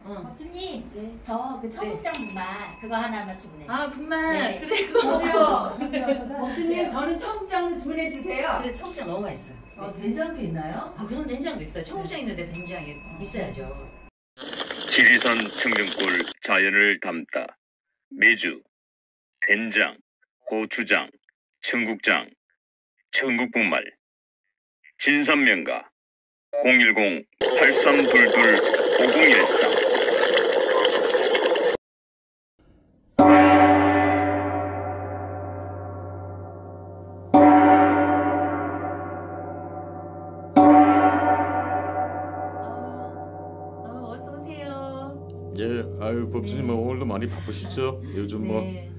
버튼님, 네. 저 그 청국장 분말 그거 하나만 주문해. 아 분말. 네. 그래. 보세요. 버튼님 저는 청국장을 주문해 주세요. 그래 청국장 너무 맛있어. 된장도 있나요? 아 그럼 된장도 있어요. 청국장 있는데 된장이 있어야죠. 지리산 청정골 자연을 담다 메주, 된장, 고추장, 청국장, 청국분말 진삼명가 010-8322-5013 어서 오세요. 예, 아유 법수님 뭐 오늘도 많이 바쁘시죠? 요즘 네.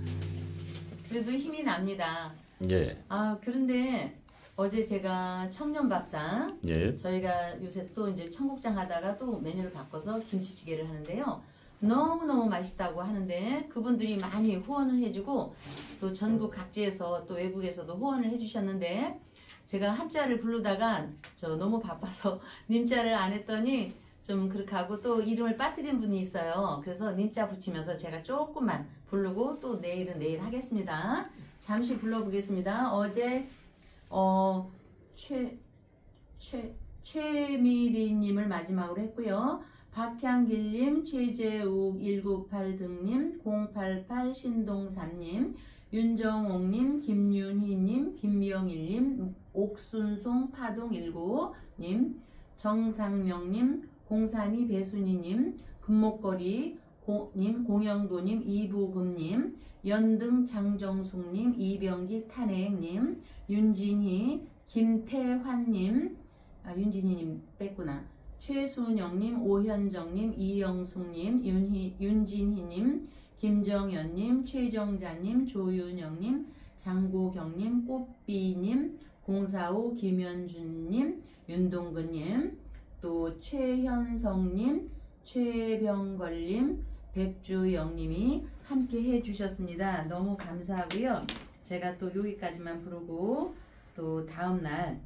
그래도 힘이 납니다. 예, 아 그런데 어제 제가 청년밥상 예, 저희가 요새 또 이제 청국장 하다가 또 메뉴를 바꿔서 김치찌개를 하는데요. 너무너무 맛있다고 하는데 그분들이 많이 후원을 해주고 또 전국 각지에서 또 외국에서도 후원을 해주셨는데 제가 합자를 부르다가 저 너무 바빠서 님자를 안 했더니 좀 그렇게 하고 또 이름을 빠뜨린 분이 있어요. 그래서 님자 붙이면서 제가 조금만 부르고 또 내일은 내일 하겠습니다. 잠시 불러보겠습니다. 어제 최미리님을 마지막으로 했고요. 박향길님, 최재욱 198 등님, 088 신동삼님, 윤정옥님, 김윤희님, 김명일님, 옥순송 파동 19님, 정상명님, 032 배순희님, 금목걸이 님, 공영도님, 이부금님, 연등 장정숙님, 이병기 탄핵님, 윤진희, 김태환님, 윤진희님 뺐구나. 최순영님, 오현정님, 이영숙님, 윤진희님, 김정연님, 최정자님, 조윤영님, 장고경님, 꽃비님, 045 김현준님, 윤동근님, 또 최현성님, 최병걸님, 백주영님이 함께 해주셨습니다. 너무 감사하고요. 제가 또 여기까지만 부르고 또 다음날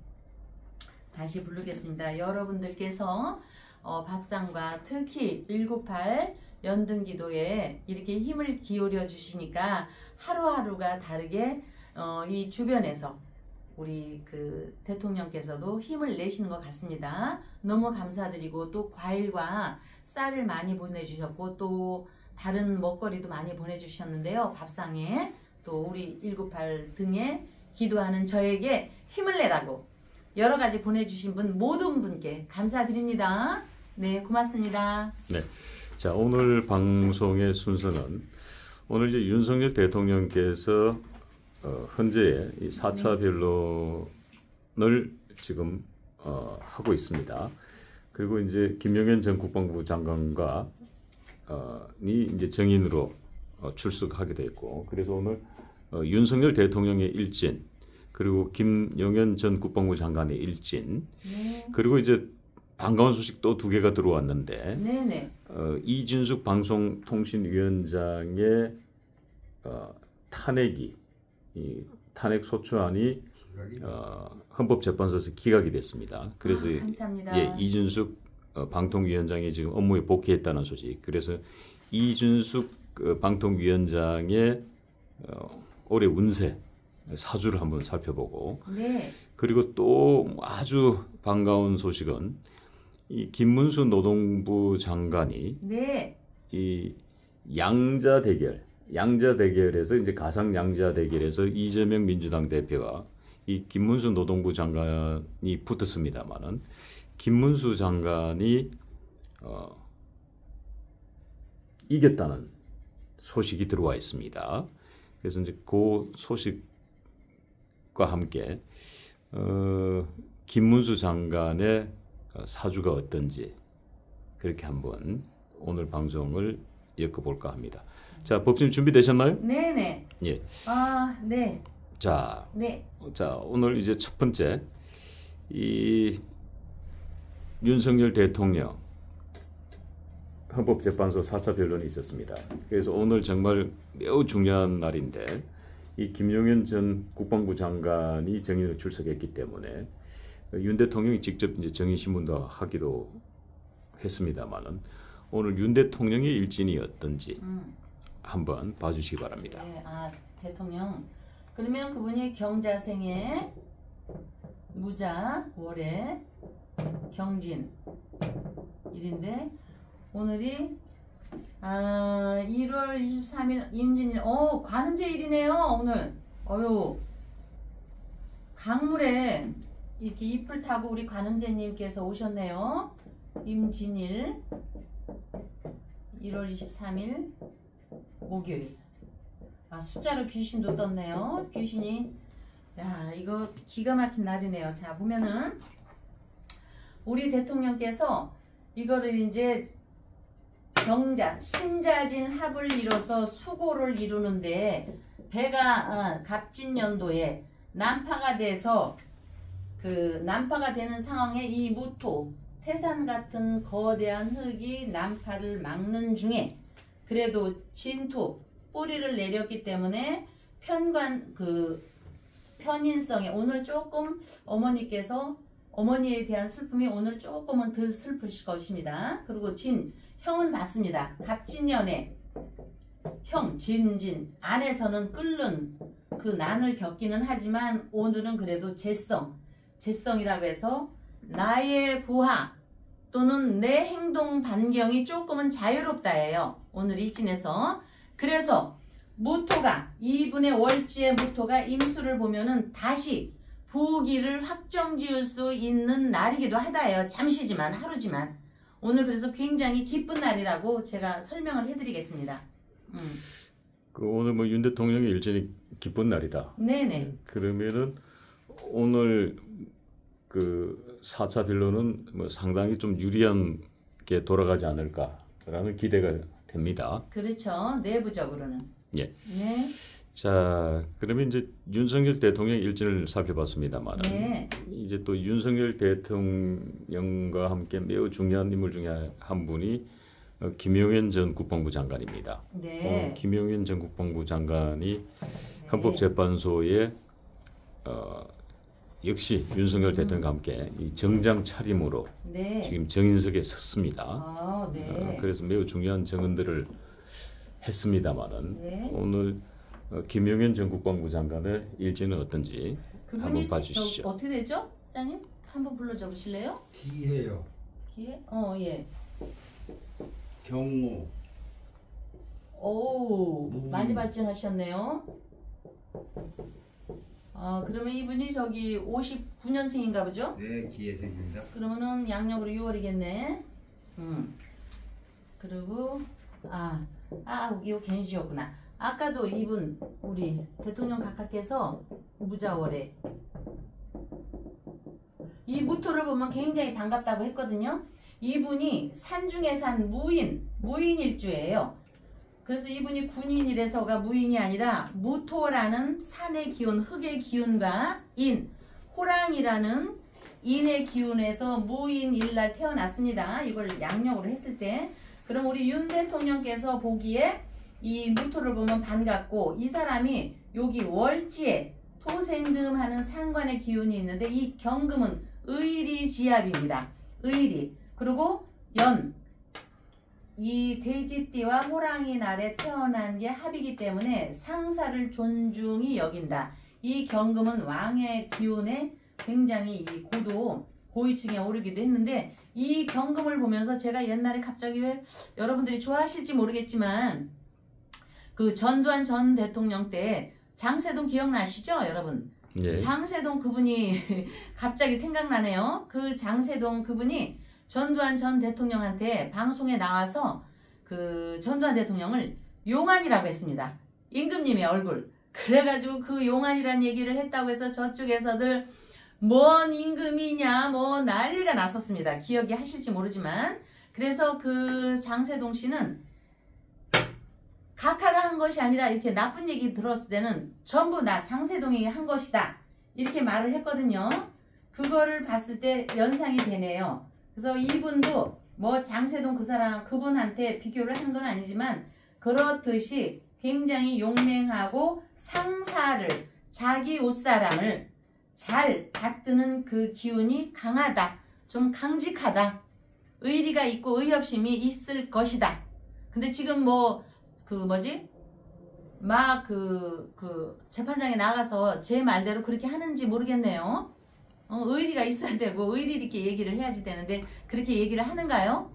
다시 부르겠습니다. 여러분들께서 밥상과 특히 198 연등기도에 이렇게 힘을 기울여 주시니까 하루하루가 다르게 이 주변에서 우리 그 대통령께서도 힘을 내시는 것 같습니다. 너무 감사드리고 또 과일과 쌀을 많이 보내주셨고 또 다른 먹거리도 많이 보내주셨는데요. 밥상에 또 우리 198 등에 기도하는 저에게 힘을 내라고 여러 가지 보내주신 분 모든 분께 감사드립니다. 네, 고맙습니다. 네. 자, 오늘 방송의 순서는 오늘 이제 윤석열 대통령께서 현재의 이 4차 변론을 지금 하고 있습니다. 그리고 이제 김영현 전 국방부 장관과 이 이제 정인으로 출석하게 됐고, 그래서 오늘 윤석열 대통령의 일진, 그리고 김영현 전 국방부 장관의 일진, 그리고 이제 반가운 소식 또 두 개가 들어왔는데, 네네. 이준숙 방송통신위원장의 탄핵이 이 탄핵 소추안이 헌법재판소에서 기각이 됐습니다. 그래서 감사합니다. 예, 이준숙 방통위원장이 지금 업무에 복귀했다는 소식. 그래서 이준숙 방통위원장의 올해 운세 사주를 한번 살펴보고, 네. 그리고 또 아주 반가운 소식은 이 김문수 노동부 장관이 네. 이 양자 대결에서 이제 가상 양자 대결에서 이재명 민주당 대표와 이 김문수 노동부 장관이 붙었습니다만은 김문수 장관이 이겼다는 소식이 들어와 있습니다. 그래서 이제 그 소식과 함께 김문수 장관의 사주가 어떤지 그렇게 한번 오늘 방송을 엮어볼까 합니다. 자, 법님 준비되셨나요? 네네. 예. 아, 네. 자, 네. 자, 오늘 이제 첫 번째 이 윤석열 대통령 헌법재판소 4차 변론이 있었습니다. 그래서 오늘 정말 매우 중요한 날인데 이 김용현 전 국방부 장관이 정인으로 출석했기 때문에 윤 대통령이 직접 이제 정인 신문도 하기도 했습니다만은 오늘 윤 대통령의 일진이 어떤지 한번 봐주시기 바랍니다. 네, 대통령. 그러면 그분이 경자생에 무자 월에 경진 일인데 오늘이 1월 23일 임진일. 관음제일이네요. 오늘. 강물에 이렇게 잎을 타고 우리 관음제님께서 오셨네요. 임진일 1월 23일 목요일. 숫자로 귀신도 떴네요. 귀신이. 야, 이거 기가 막힌 날이네요. 자, 보면은 우리 대통령께서 이거를 이제 경자, 신자진 합을 이뤄서 수고를 이루는데 배가 갑진년도에 난파가 돼서 그 난파가 되는 상황에 이 무토, 태산 같은 거대한 흙이 난파를 막는 중에 그래도 진토, 뿌리를 내렸기 때문에 편인성에 오늘 조금 어머니에 대한 슬픔이 오늘 조금은 덜 슬프실 것입니다. 그리고 형은 맞습니다. 갑진년에 진진 안에서는 끓는 그 난을 겪기는 하지만 오늘은 그래도 재성이라고 해서 나의 부하 또는 내 행동 반경이 조금은 자유롭다예요. 오늘 일진에서. 그래서 무토가 이분의 월지의 무토가 임수를 보면은 다시 부기를 확정지을 수 있는 날이기도 하다예요. 잠시지만 하루지만. 오늘 그래서 굉장히 기쁜 날이라고 제가 설명을 해드리겠습니다. 오늘 윤 대통령의 일진이 기쁜 날이다. 네네. 그러면은 오늘 4차 변론은 상당히 좀 유리하게 돌아가지 않을까라는 기대가 됩니다. 그렇죠. 내부적으로는. 예. 네. 자, 그러면 이제 윤석열 대통령 일진을 살펴봤습니다만, 네. 이제 또 윤석열 대통령과 함께 매우 중요한 인물 중에 한 분이 김용현 전 국방부 장관입니다. 네. 김용현 전 국방부 장관이 헌법재판소에 역시 윤석열 대통령과 함께 이 정장 차림으로 지금 정인석에 섰습니다. 그래서 매우 중요한 정언들을 했습니다만은 오늘 김용현 전 국방부 장관의 일진은 어떤지 한번 봐주시죠. 어떻게 되죠? 장님 한번 불러줘 보실래요? 기해요. 기해? 예. 경호. 많이 발전하셨네요. 그러면 이분이 59년생인가 보죠? 네, 기해생입니다. 그러면은 양력으로 6월이겠네. 그리고 이거 겐시였구나. 아까도 이분 우리 대통령 각하께서 무자월에 이 무토를 보면 굉장히 반갑다고 했거든요. 이분이 산 중에 산 무인일주예요. 그래서 이분이 군인이라서가 무인이 아니라 무토라는 산의 기운, 흙의 기운과 호랑이라는 인의 기운에서 무인일날 태어났습니다. 이걸 양력으로 했을 때. 그럼 우리 윤 대통령께서 보기에 이 무토를 보면 반갑고 이 사람이 여기 월지에 토생금하는 상관의 기운이 있는데 이 경금은 의리지압입니다. 의리. 그리고 이 돼지띠와 호랑이 날에 태어난 게 합이기 때문에 상사를 존중히 여긴다. 이 경금은 왕의 기운에 굉장히 고위층에 오르기도 했는데 이 경금을 보면서 제가 옛날에 갑자기 왜 여러분들이 좋아하실지 모르겠지만 그 전두환 전 대통령 때 장세동 기억나시죠, 여러분? 예. 장세동 그분이 갑자기 생각나네요. 그 장세동 그분이 전두환 전 대통령한테 방송에 나와서 그 전두환 대통령을 용안이라고 했습니다. 임금님의 얼굴. 그래가지고 그 용안이란 얘기를 했다고 해서 저쪽에서들 뭔 임금이냐 난리가 났었습니다. 기억이 하실지 모르지만. 그래서 그 장세동 씨는 각하가 한 것이 아니라 이렇게 나쁜 얘기 들었을 때는 전부 나 장세동이 한 것이다. 이렇게 말을 했거든요. 그거를 봤을 때 연상이 되네요. 그래서 이분도 장세동 그분한테 비교를 하는 건 아니지만 그렇듯이 굉장히 용맹하고 상사를, 자기 옷사람을 잘 받드는 그 기운이 강하다. 좀 강직하다. 의리가 있고 의협심이 있을 것이다. 근데 지금 뭐 그 뭐지? 막 그 재판장에 나가서 제 말대로 그렇게 하는지 모르겠네요. 의리가 있어야 되고 의리 있게 얘기를 해야지 되는데 그렇게 얘기를 하는가요?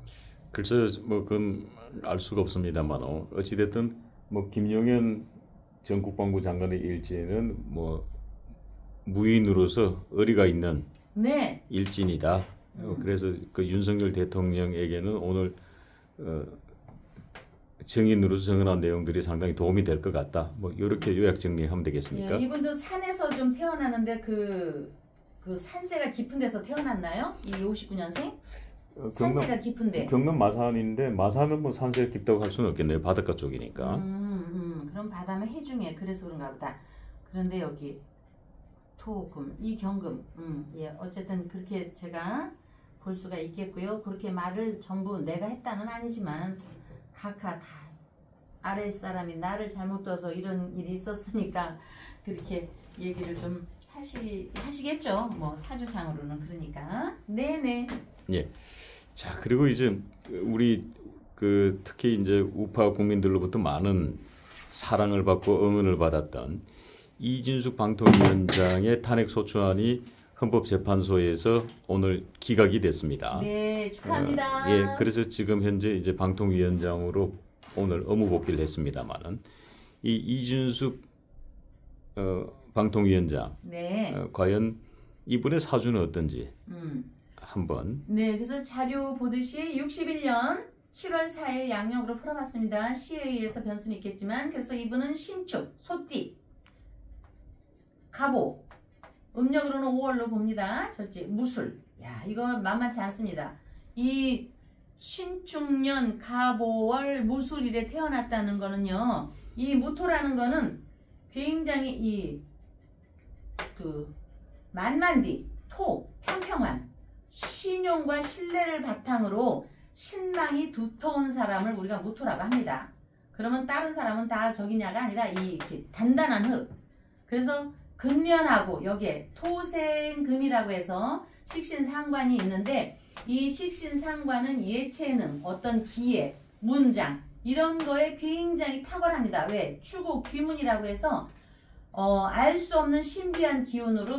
글쎄요, 뭐 그건 알 수가 없습니다만 어찌됐든 뭐 김용현 전 국방부 장관의 일진은 뭐 무인으로서 의리가 있는 네. 일진이다. 그래서 그 윤석열 대통령에게는 오늘 증인으로서 증언한 내용들이 상당히 도움이 될 것 같다. 뭐 이렇게 요약 정리하면 되겠습니까? 예, 이분도 산에서 좀 태어나는데 그 산세가 깊은 데서 태어났나요? 이 59년생? 산세가 깊은데. 경남 마산인데 마산은 뭐 산세가 깊다고 할 수는 없겠네요. 바닷가 쪽이니까. 그럼 바다면 해중에 그래서 그런가 보다. 그런데 여기 토금, 이 경금, 예, 어쨌든 그렇게 제가 볼 수가 있겠고요. 그렇게 말을 전부 내가 했다는 아니지만 각하 다 아랫사람이 나를 잘못 둬서 이런 일이 있었으니까 그렇게 얘기를 좀 하시겠죠. 뭐 사주상으로는 그러니까. 네네. 예. 자, 그리고 이제 우리 그 특히 이제 우파 국민들로부터 많은 사랑을 받고 응원을 받았던 이진숙 방통위원장의 탄핵 소추안이 헌법재판소에서 오늘 기각이 됐습니다. 네, 축하합니다. 예, 그래서 지금 현재 이제 방통위원장으로 오늘 업무 복귀를 했습니다만은 이 이준숙 방통위원장, 네. 과연 이분의 사주는 어떤지 한번. 네, 그래서 자료 보듯이 61년 7월 4일 양력으로 풀어봤습니다. 시에 의해서 변수는 있겠지만, 그래서 이분은 신축, 소띠, 갑오, 음력으로는 5월로 봅니다. 절제, 무술. 야, 이거 만만치 않습니다. 이 신축년 갑오월 무술일에 태어났다는 거는요, 이 무토라는 거는 굉장히 만만디, 토, 평평한 신용과 신뢰를 바탕으로 신망이 두터운 사람을 우리가 무토라고 합니다. 그러면 다른 사람은 다 저기냐가 아니라 이렇게 단단한 흙. 그래서 근면하고 여기에 토생금이라고 해서 식신상관이 있는데 이 식신상관은 예체능, 어떤 기회, 문장 이런 거에 굉장히 탁월합니다. 왜? 추구, 귀문이라고 해서 알 수 없는 신비한 기운으로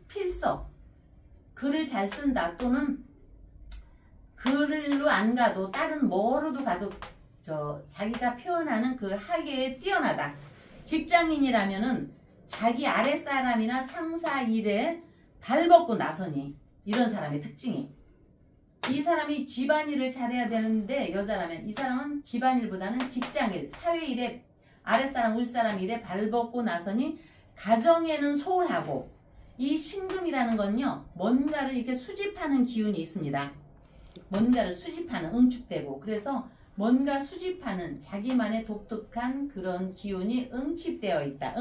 필석, 글을 잘 쓴다 또는 글로 안 가도 다른 뭐로도 가도 자기가 표현하는 그 학예에 뛰어나다. 직장인이라면은 자기 아랫사람이나 상사 일에 발벗고 나서니 이런 사람의 특징이 이 사람이 집안일을 잘해야 되는데 여자라면 이 사람은 집안일보다는 직장일, 사회일에 아랫사람, 윗사람 일에 발벗고 나서니 가정에는 소홀하고 이 신금이라는 건요 뭔가를 이렇게 수집하는 기운이 있습니다. 뭔가를 수집하는 응축되고 그래서 뭔가 수집하는 자기만의 독특한 그런 기운이 응집되어 있다.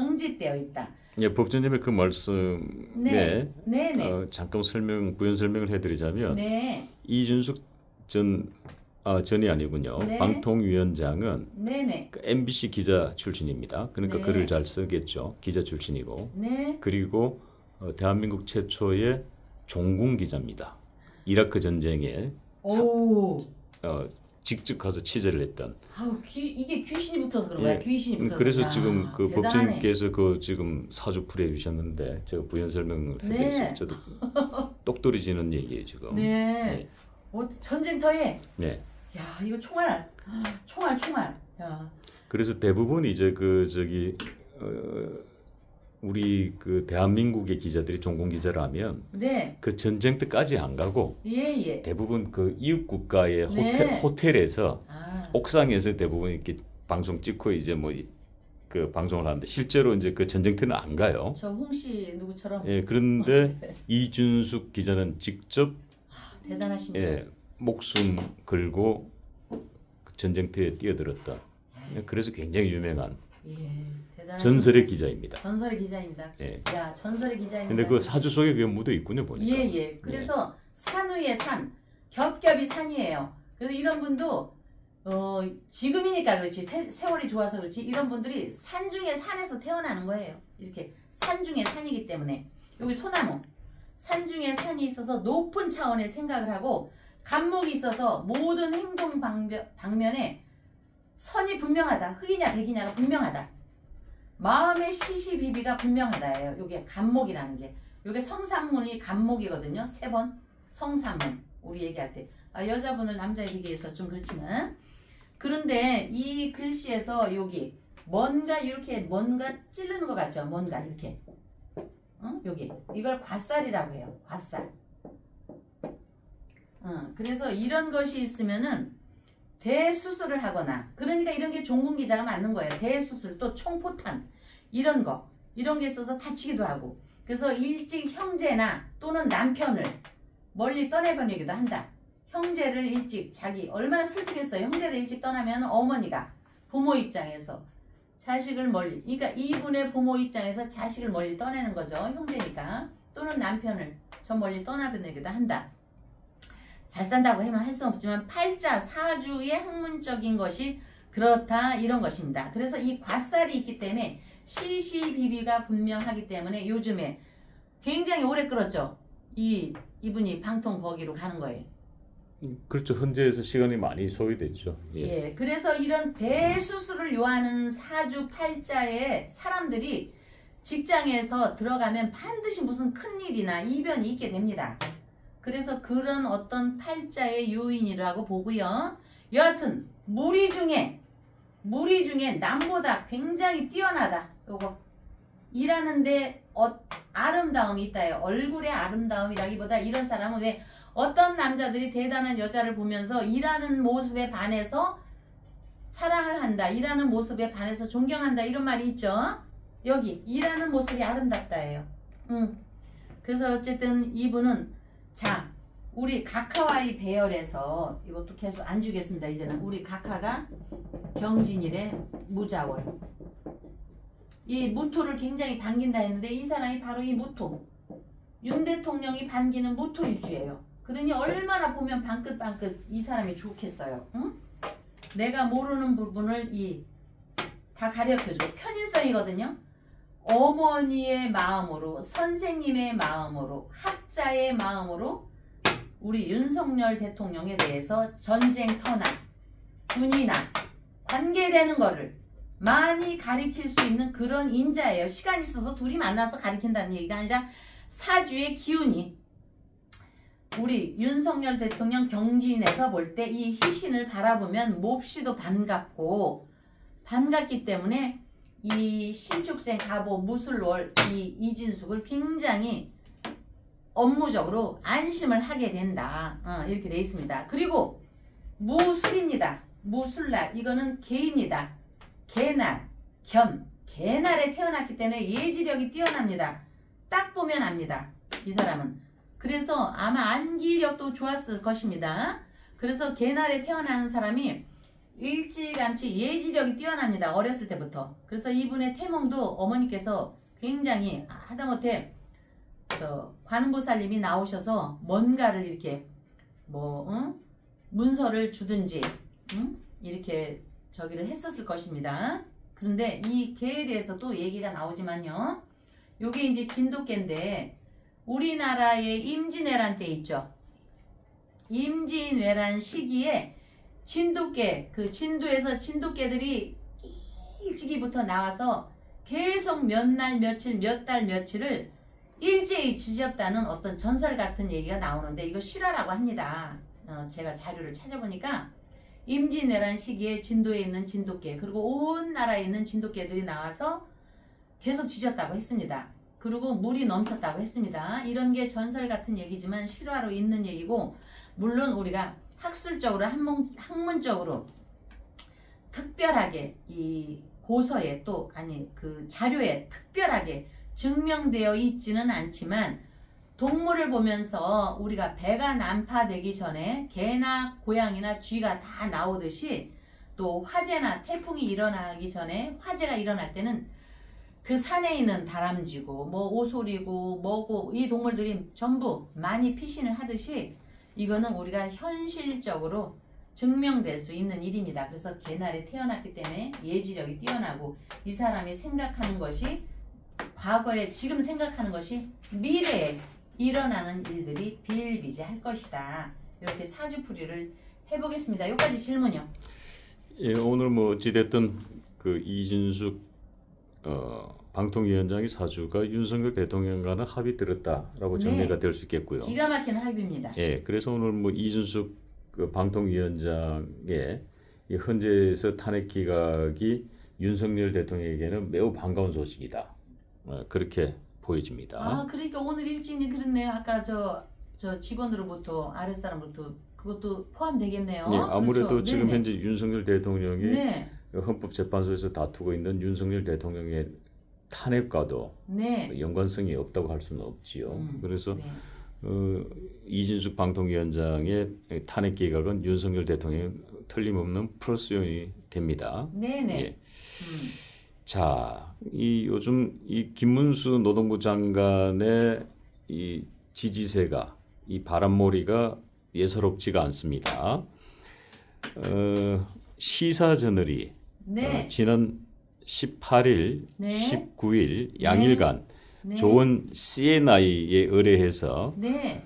예, 법조님의 그 말씀에 네. 잠깐 부연 설명을 해드리자면 네. 이준숙 전이 아니군요. 네. 방통위원장은 네네. 그 MBC 기자 출신입니다. 그러니까 네. 글을 잘 쓰겠죠. 기자 출신이고. 네. 그리고 대한민국 최초의 종군 기자입니다. 이라크 전쟁에 오. 직접 가서 취재를 했던. 아우 이게 귀신이 붙어서 그런 거야. 예, 귀신이 붙어서. 그래서 지금 그 대단하네. 법조님께서 그 지금 사주 풀이해 주셨는데 제가 부연 설명을 해드렸어요. 네. 저도 똑돌이지는 얘기예요 지금. 네. 전쟁터에. 네. 야 이거 총알. 야. 그래서 대부분 이제 우리 그 대한민국의 기자들이 종군 기자라면 네. 그 전쟁 때까지 안 가고 예. 대부분 그 이웃 국가의 네. 호텔에서 아. 옥상에서 대부분 이렇게 방송 찍고 이제 뭐 그 방송을 하는데 실제로 이제 그 전쟁터는 안 가요. 저 홍씨 누구처럼. 예, 그런데 이준숙 기자는 직접 대단하십니다. 예, 목숨 걸고 전쟁터에 뛰어들었던. 그래서 굉장히 유명한 예. 대단하십니다. 전설의 기자입니다. 전설의 기자입니다. 예. 야 전설의 기자입니다. 근데 그 사주 속에 그게 묻어 있군요 보니까. 예. 그래서 산 위에 산, 겹겹이 산이에요. 그래서 이런 분도 지금이니까 그렇지 세월이 좋아서 그렇지 이런 분들이 산 중에 산에서 태어나는 거예요. 이렇게 산 중에 산이기 때문에 여기 소나무 산 중에 산이 있어서 높은 차원의 생각을 하고 간목이 있어서 모든 행동 방면에 선이 분명하다. 흑이냐 백이냐가 분명하다. 마음의 시시비비가 분명하다예요. 요게 간목이라는 게. 요게 성산문이 간목이거든요. 3번 성산문 우리 얘기할 때 여자분을 남자에 비교해서 좀 그렇지만, 그런데 이 글씨에서 여기 뭔가 이렇게 뭔가 찌르는 것 같죠. 뭔가 이렇게 여기 이걸 괄살이라고 해요. 괄살. 그래서 이런 것이 있으면은 대수술을 하거나, 그러니까 이런 게 종군기자가 맞는 거예요. 대수술, 또 총포탄 이런 게 있어서 다치기도 하고, 그래서 일찍 형제나 또는 남편을 멀리 떠내보내기도 한다. 형제를 일찍, 자기 얼마나 슬프겠어요. 형제를 일찍 떠나면 어머니가 부모 입장에서 자식을 멀리, 그러니까 이분의 부모 입장에서 자식을 멀리 떠내는 거죠. 형제니까. 또는 남편을 저 멀리 떠나보내기도 한다. 잘 산다고 하면 할 수 없지만 팔자 사주의 학문적인 것이 그렇다, 이런 것입니다. 그래서 이 괄살이 있기 때문에 시시비비가 분명하기 때문에 요즘에 굉장히 오래 끌었죠. 이분이 방통 거기로 가는 거예요. 그렇죠. 현재에서 시간이 많이 소요됐죠. 예. 그래서 이런 대수술을 요하는 사주 팔자의 사람들이 직장에서 들어가면 반드시 무슨 큰일이나 이변이 있게 됩니다. 그래서 그런 어떤 팔자의 요인이라고 보고요. 여하튼 무리 중에 남보다 굉장히 뛰어나다. 요거 일하는데 아름다움이 있다요. 얼굴의 아름다움이라기보다 이런 사람은 왜 어떤 남자들이 대단한 여자를 보면서 일하는 모습에 반해서 사랑을 한다. 일하는 모습에 반해서 존경한다. 이런 말이 있죠. 여기 일하는 모습이 아름답다예요. 그래서 어쨌든 이분은, 자, 우리 각하와의 배열에서 이것도 계속 안 주겠습니다. 이제는 우리 각하가 경진일의 무자월, 이 무토를 굉장히 반긴다 했는데 이 사람이 바로 이 무토, 윤 대통령이 반기는 무토일주예요. 그러니 얼마나 보면 방긋방긋 이 사람이 좋겠어요. 응? 내가 모르는 부분을 다 가르쳐주고, 편인성이거든요. 어머니의 마음으로, 선생님의 마음으로, 학자의 마음으로 우리 윤석열 대통령에 대해서 전쟁터나 군이나 관계되는 거를 많이 가리킬 수 있는 그런 인자예요. 시간이 있어서 둘이 만나서 가리킨다는 얘기가 아니라 사주의 기운이 우리 윤석열 대통령 경진에서 볼 때 이 희신을 바라보면 몹시도 반갑기 때문에 이 신축생 갑오 무술월 이 이진숙을 굉장히 업무적으로 안심을 하게 된다. 이렇게 되어 있습니다. 그리고 무술입니다. 무술날, 이거는 개입니다. 개날, 개날에 태어났기 때문에 예지력이 뛰어납니다. 딱 보면 압니다. 이 사람은. 그래서 아마 암기력도 좋았을 것입니다. 그래서 개날에 태어나는 사람이 일찌감치 예지력이 뛰어납니다. 어렸을 때부터. 그래서 이분의 태몽도 어머니께서 굉장히 하다못해 관음보살님이 나오셔서 뭔가를 이렇게 문서를 주든지 이렇게 저기를 했었을 것입니다. 그런데 이 개에 대해서 또 얘기가 나오지만요. 요게 이제 진돗개인데 우리나라의 임진왜란 때 있죠. 임진왜란 시기에 진돗개, 그 진도에서 진돗개들이 일찍이부터 나와서 계속 몇 날 며칠, 몇 달 며칠을 일제히 지졌다는 어떤 전설 같은 얘기가 나오는데 이거 실화라고 합니다. 제가 자료를 찾아보니까 임진왜란 시기에 진도에 있는 진돗개, 그리고 온 나라에 있는 진돗개들이 나와서 계속 지졌다고 했습니다. 그리고 물이 넘쳤다고 했습니다. 이런 게 전설 같은 얘기지만 실화로 있는 얘기고, 물론 우리가 학술적으로 학문적으로 특별하게 이 고서에 또 아니 그 자료에 특별하게 증명되어 있지는 않지만 동물을 보면서 우리가 배가 난파되기 전에 개나 고양이나 쥐가 다 나오듯이 또 화재나 태풍이 일어나기 전에 화재가 일어날 때는 그 산에 있는 다람쥐고 뭐 오소리고 뭐고 이 동물들이 전부 많이 피신을 하듯이 이거는 우리가 현실적으로 증명될 수 있는 일입니다. 그래서 개날에 태어났기 때문에 예지력이 뛰어나고 이 사람이 생각하는 것이 과거에 지금 생각하는 것이 미래에 일어나는 일들이 비일비재할 것이다. 이렇게 사주풀이를 해보겠습니다. 여기까지 질문이요. 예, 오늘 뭐 어찌됐든 그 이준숙 방통위원장의 사주가 윤석열 대통령과는 합의 들었다라고 정리가 네. 될 수 있겠고요. 기가 막힌 합의입니다. 예, 그래서 오늘 뭐 이준숙 그 방통위원장의 이 헌재에서 탄핵 기각이 윤석열 대통령에게는 매우 반가운 소식이다. 그렇게 보여집니다. 아, 그러니까 오늘 일진이 그렇네요. 아까 저 직원으로부터 아랫사람부터 그것도 포함되겠네요. 예, 아무래도 그렇죠? 지금 네네. 현재 윤석열 대통령이 네, 헌법재판소에서 다투고 있는 윤석열 대통령의 탄핵과도 네, 연관성이 없다고 할 수는 없지요. 그래서 네. 이진숙 방통위원장의 탄핵 기각은 윤석열 대통령 틀림없는 플러스 요인이 됩니다. 네네. 예. 자, 이 요즘 이 김문수 노동부 장관의 이 지지세가 이 바람몰이가 예사롭지가 않습니다. 시사저널이 네. 지난 18일, 네. 19일 양일간 네. 조원 CNI에 의뢰해서 네.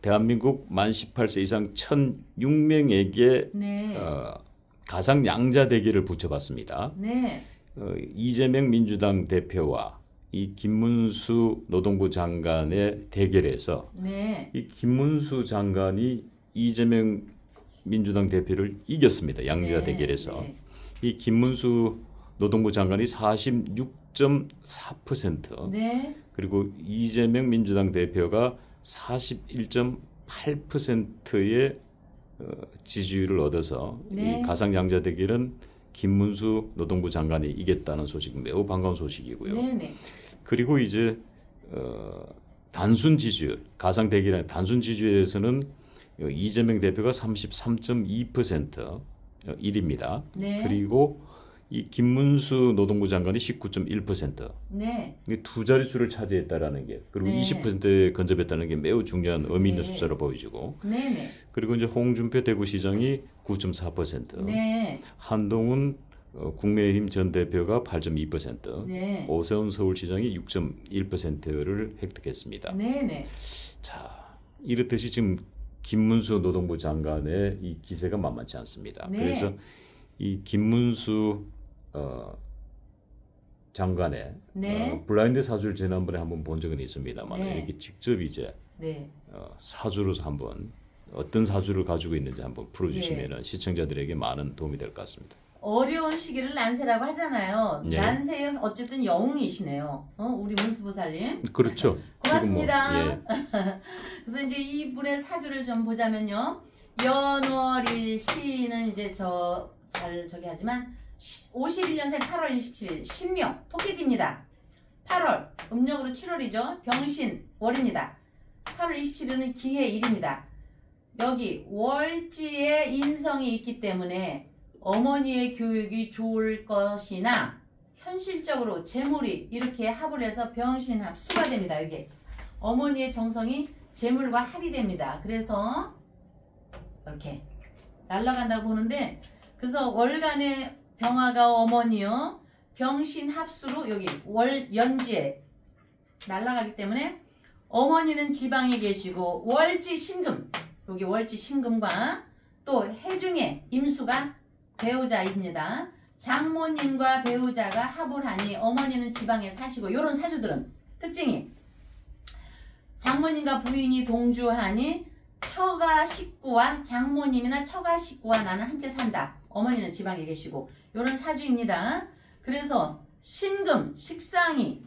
대한민국 만 18세 이상 1,006명에게 네. 가상 양자 대결을 붙여봤습니다. 네. 이재명 민주당 대표와 이 김문수 노동부 장관의 대결에서 네. 이 김문수 장관이 이재명 민주당 대표를 이겼습니다. 양자 네. 대결에서. 네. 이 김문수 노동부 장관이 46.4% 네. 그리고 이재명 민주당 대표가 41.8%의 지지율을 얻어서 네. 이 가상 양자 대결은 김문수 노동부 장관이 이겼다는 소식 매우 반가운 소식이고요. 네네. 그리고 이제 단순 지지율 가상 대결의 단순 지지율에서는 이재명 대표가 33.2% 1위입니다. 네. 그리고 이 김문수 노동부 장관이 19.1%. 네. 이게 두 자릿수를 차지했다라는 게 그리고 네. 20%에 근접했다는 게 매우 중요한 의미 있는 네. 숫자로 보여지고 네네. 그리고 이제 홍준표 대구시장이 9.4%, 네. 한동훈 국민의힘 전 대표가 8.2%, 네. 오세훈 서울시장이 6.1%를 획득했습니다. 네네. 자, 이렇듯이 지금 김문수 노동부 장관의 이 기세가 만만치 않습니다. 네. 그래서 이 김문수 장관의 네. 블라인드 사주를 지난번에 한번 본 적은 있습니다만 네. 이렇게 직접 이제 네. 사주로서 한번 어떤 사주를 가지고 있는지 한번 풀어주시면 네. 시청자들에게 많은 도움이 될 것 같습니다. 어려운 시기를 난세라고 하잖아요. 네. 난세의 어쨌든 영웅이시네요. 우리 문수보살님. 그렇죠. 고맙습니다. 지금 뭐, 그래서 이제 이분의 사주를 좀 보자면요. 연월일 시는 이제 저기 하지만 51년생 8월 27일 신묘 토끼띠입니다. 8월 음력으로 7월이죠. 병신 월입니다. 8월 27일은 기해일입니다. 여기 월지에 인성이 있기 때문에 어머니의 교육이 좋을 것이나 현실적으로 재물이 이렇게 합을 해서 병신합 수가 됩니다. 여기 어머니의 정성이 재물과 합이 됩니다. 그래서 이렇게 날아간다고 보는데 그래서 월간의 병화가 어머니요 병신 합수로 여기 월 연지에 날아가기 때문에 어머니는 지방에 계시고 월지 신금 여기 월지 신금과 또 해중에 임수가 배우자입니다. 장모님과 배우자가 합을 하니 어머니는 지방에 사시고 이런 사주들은 특징이 장모님과 부인이 동주하니 처가 식구와 장모님이나 처가 식구와 나는 함께 산다. 어머니는 지방에 계시고 이런 사주입니다. 그래서 신금 식상이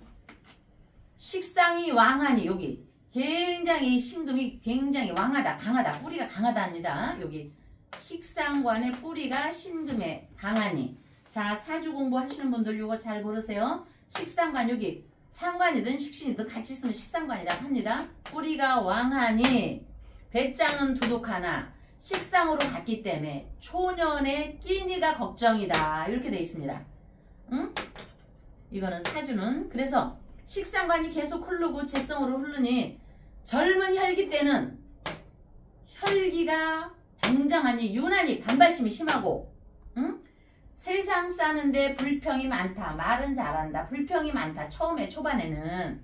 왕하니 여기 굉장히 신금이 굉장히 왕하다 강하다 뿌리가 강하다입니다. 여기 식상관의 뿌리가 신금에 강하니 자 사주 공부하시는 분들 이거 잘 모르세요. 식상관 여기 상관이든 식신이든 같이 있으면 식상관이라고 합니다. 뿌리가 왕하니 배짱은 두둑하나 식상으로 갔기 때문에 초년의 끼니가 걱정이다 이렇게 돼 있습니다. 응? 이거는 사주는 그래서 식상관이 계속 흐르고 재성으로 흐르니 젊은 혈기 때는 혈기가 굉장하니 유난히 반발심이 심하고 응? 세상 사는데 불평이 많다. 말은 잘한다. 불평이 많다. 처음에 초반에는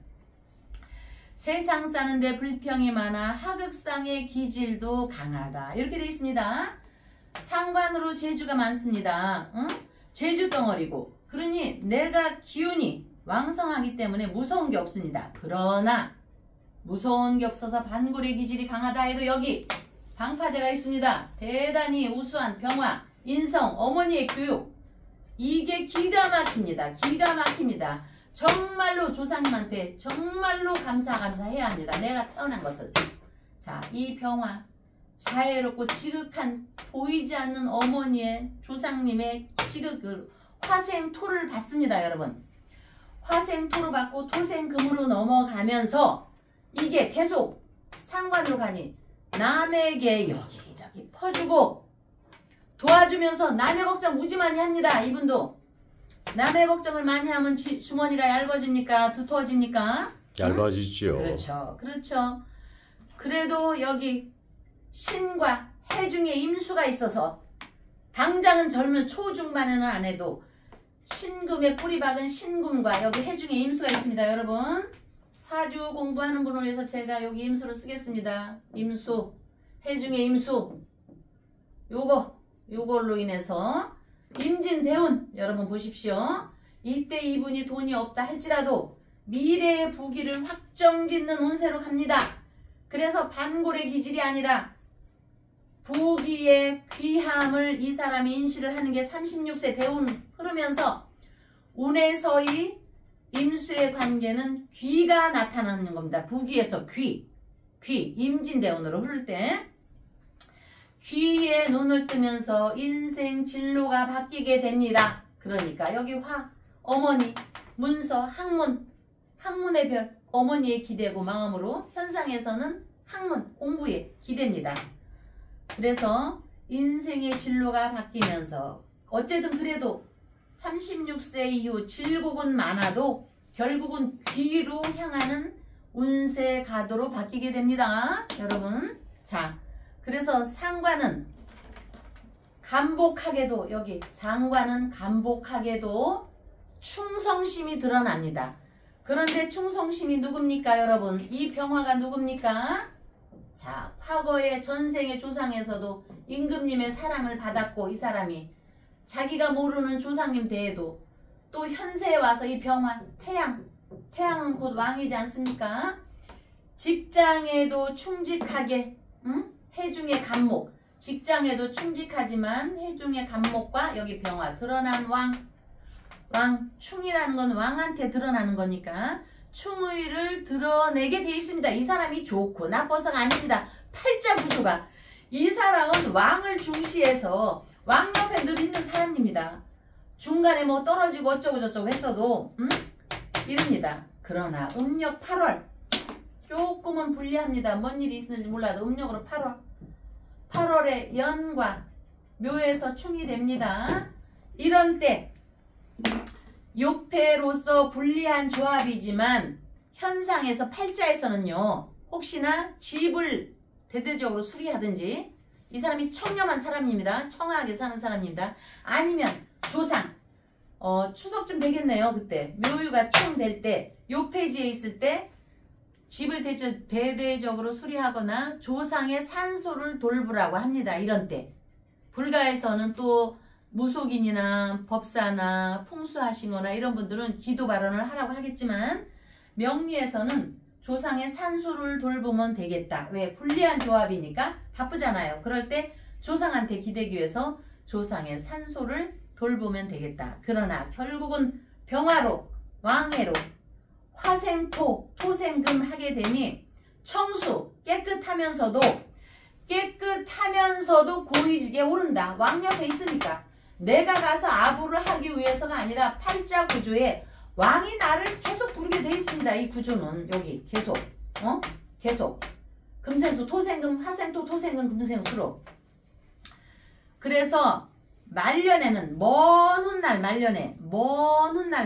세상 사는데 불평이 많아 하극상의 기질도 강하다. 이렇게 되어 있습니다. 상관으로 재주가 많습니다. 응? 재주 덩어리고 그러니 내가 기운이 왕성하기 때문에 무서운 게 없습니다. 그러나 무서운 게 없어서 반골의 기질이 강하다 해도 여기 방파제가 있습니다. 대단히 우수한 병화, 인성, 어머니의 교육 이게 기가 막힙니다. 기가 막힙니다. 정말로 조상님한테 정말로 감사해야 합니다. 내가 태어난 것을. 자, 이 병화 자애롭고 지극한 보이지 않는 어머니의 조상님의 지극 화생토를 받습니다. 여러분. 화생토로 받고 토생금으로 넘어가면서 이게 계속 상관으로 가니 남에게 여기저기 퍼주고 도와주면서 남의 걱정 무지 많이 합니다. 이분도. 남의 걱정을 많이 하면 주머니가 얇아집니까? 두터워집니까? 얇아지죠. 응? 그렇죠. 그렇죠. 그래도 여기 신과 해중에 임수가 있어서 당장은 젊은 초중반에는 안 해도 신금의 뿌리 박은 신금과 여기 해중에 임수가 있습니다. 여러분. 사주 공부하는 분을 위해서 제가 여기 임수를 쓰겠습니다. 임수. 해중에 임수. 요걸로 인해서 임진대운 여러분 보십시오. 이때 이분이 돈이 없다 할지라도 미래의 부귀를 확정짓는 운세로 갑니다. 그래서 반골의 기질이 아니라 부귀의 귀함을 이 사람이 인식을 하는 게 36세 대운 흐르면서 운에서의 임수의 관계는 귀가 나타나는 겁니다. 부귀에서 귀 임진대운으로 흐를 때 귀에 눈을 뜨면서 인생 진로가 바뀌게 됩니다. 그러니까 여기 화, 어머니, 문서, 학문의 별, 어머니에 기대고 마음으로 현상에서는 학문, 공부에 기대입니다. 그래서 인생의 진로가 바뀌면서 어쨌든 그래도 36세 이후 질곡은 많아도 결국은 귀로 향하는 운세 가도로 바뀌게 됩니다. 여러분. 자, 그래서 상관은 간복하게도 여기 상관은 간복하게도 충성심이 드러납니다. 그런데 충성심이 누굽니까 여러분? 이 병화가 누굽니까? 자, 과거의 전생의 조상에서도 임금님의 사랑을 받았고 이 사람이 자기가 모르는 조상님 대에도 또 현세에 와서 이 병화 태양은 곧 왕이지 않습니까? 직장에도 충직하게 해중의 간목 직장에도 충직하지만 해중의 간목과 여기 병화 드러난 왕 충이라는 건 왕한테 드러나는 거니까 충의를 드러내게 돼 있습니다. 이 사람이 좋고 나빠서가 아닙니다. 팔자 구조가 이 사람은 왕을 중시해서 왕 옆에 늘 있는 사람입니다. 중간에 뭐 떨어지고 어쩌고 저쩌고 했어도 이릅니다. 그러나 음력 8월 조금은 불리합니다. 뭔 일이 있는지 몰라도 음력으로 8월에 연과 묘에서 충이 됩니다. 이런 때 욕패로서 불리한 조합이지만 현상에서 팔자에서는요. 혹시나 집을 대대적으로 수리하든지 이 사람이 청렴한 사람입니다. 청하게 사는 사람입니다. 아니면 조상 추석쯤 되겠네요. 그때 묘유가 충 될 때 욕패지에 있을 때 집을 대대적으로 수리하거나 조상의 산소를 돌보라고 합니다. 이런 때 불가에서는 또 무속인이나 법사나 풍수하시거나 이런 분들은 기도 발언을 하라고 하겠지만 명리에서는 조상의 산소를 돌보면 되겠다. 왜? 불리한 조합이니까 바쁘잖아요. 그럴 때 조상한테 기대기 위해서 조상의 산소를 돌보면 되겠다. 그러나 결국은 병화로 왕해로 화생토 토생금 하게 되니 청수 깨끗하면서도 고위직에 오른다. 왕 옆에 있으니까 내가 가서 아부를 하기 위해서가 아니라 팔자 구조에 왕이 나를 계속 부르게 돼 있습니다. 이 구조는 여기 계속 금생수 토생금 화생토 토생금 금생수로. 그래서 말년에는 먼 훗날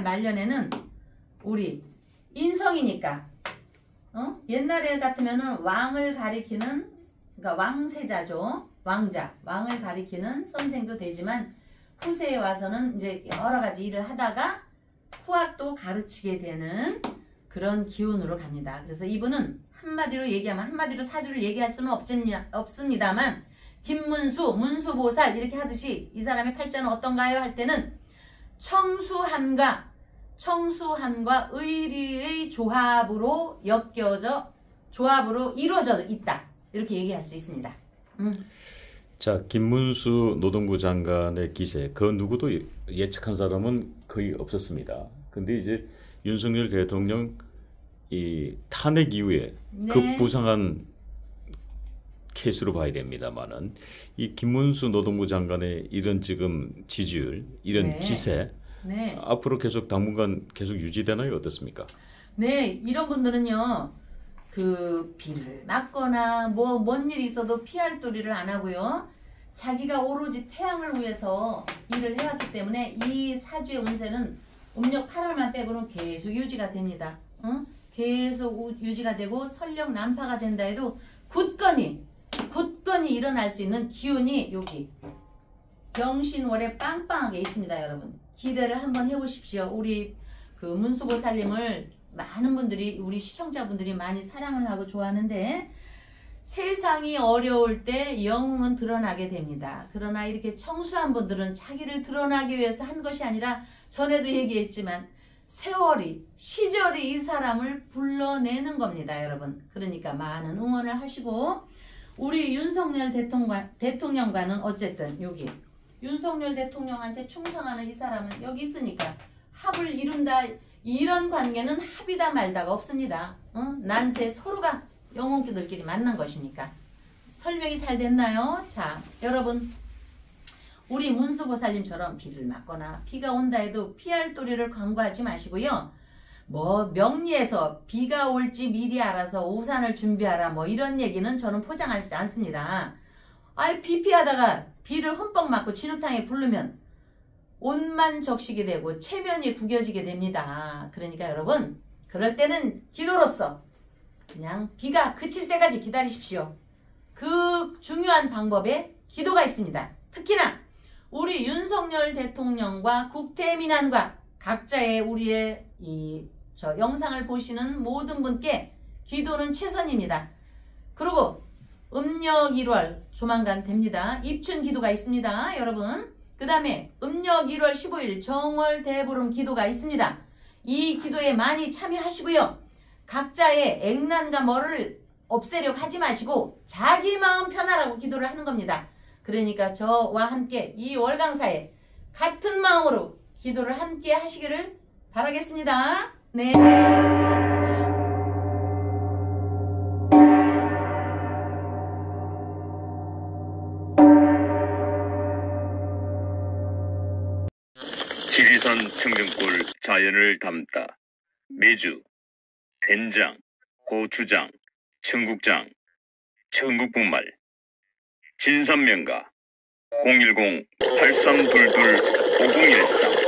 말년에는 우리 인성이니까 옛날에 같으면은 왕을 가리키는 그러니까 왕세자죠. 왕을 가리키는 선생도 되지만 후세에 와서는 이제 여러 가지 일을 하다가 후학도 가르치게 되는 그런 기운으로 갑니다. 그래서 이분은 한마디로 얘기하면 한마디로 사주를 얘기할 수는 없습니다만 김문수, 문수보살 이렇게 하듯이 이 사람의 팔자는 어떤가요? 할 때는 청수함과 의리의 조합으로 조합으로 이루어져 있다. 이렇게 얘기할 수 있습니다. 자, 김문수 노동부 장관의 기세, 그 누구도 예측한 사람은 거의 없었습니다. 근데 이제 윤석열 대통령 이 탄핵 이후에 네. 급부상한 케이스로 봐야 됩니다만은 이 김문수 노동부 장관의 이런 지금 지지율, 이런 네. 기세 네. 앞으로 계속 당분간 계속 유지되나요? 어떻습니까? 네, 이런 분들은요, 그 비를 맞거나 뭔 일이 있어도 피할 도리를 안 하고요. 자기가 오로지 태양을 위해서 일을 해왔기 때문에 이 사주의 운세는 음력 8월만 빼고는 계속 유지가 됩니다. 계속 유지가 되고 설령 난파가 된다 해도 굳건히 일어날 수 있는 기운이 여기 병신월에 빵빵하게 있습니다. 여러분 기대를 한번 해보십시오. 우리 그 문수보살님을 많은 분들이, 우리 시청자분들이 많이 사랑을 하고 좋아하는데 세상이 어려울 때 영웅은 드러나게 됩니다. 그러나 이렇게 청수한 분들은 자기를 드러나기 위해서 한 것이 아니라 전에도 얘기했지만 세월이, 시절이 이 사람을 불러내는 겁니다. 여러분. 그러니까 많은 응원을 하시고 우리 윤석열 대통령과는 어쨌든 여기 윤석열 대통령한테 충성하는 이 사람은 여기 있으니까 합을 이룬다. 이런 관계는 합이다 말다가 없습니다. 난세 서로가 영혼들끼리 만난 것이니까. 설명이 잘 됐나요? 자, 여러분 우리 문수보살님처럼 비를 맞거나 비가 온다 해도 피할 도리를 광고하지 마시고요. 뭐 명리에서 비가 올지 미리 알아서 우산을 준비하라 뭐 이런 얘기는 저는 포장하지 않습니다. 아이 비 피하다가 비를 흠뻑 맞고 진흙탕에 부르면 옷만 적시게 되고 체면이 구겨지게 됩니다. 그러니까 여러분 그럴 때는 기도로서 그냥 비가 그칠 때까지 기다리십시오. 그 중요한 방법에 기도가 있습니다. 특히나 우리 윤석열 대통령과 국태민안과 각자의 우리의 저 영상을 보시는 모든 분께 기도는 최선입니다. 그리고 음력 1월 조만간 됩니다. 입춘 기도가 있습니다. 여러분. 그 다음에 음력 1월 15일 정월 대보름 기도가 있습니다. 이 기도에 많이 참여하시고요. 각자의 액난과 뭐를 없애려고 하지 마시고 자기 마음 편하라고 기도를 하는 겁니다. 그러니까 저와 함께 이 월강사에 같은 마음으로 기도를 함께 하시기를 바라겠습니다. 네, 고맙습니다. 지리산 청정골 자연을 담다. 매주 된장, 고추장, 청국장, 청국분말, 진산명가 010-8322-5013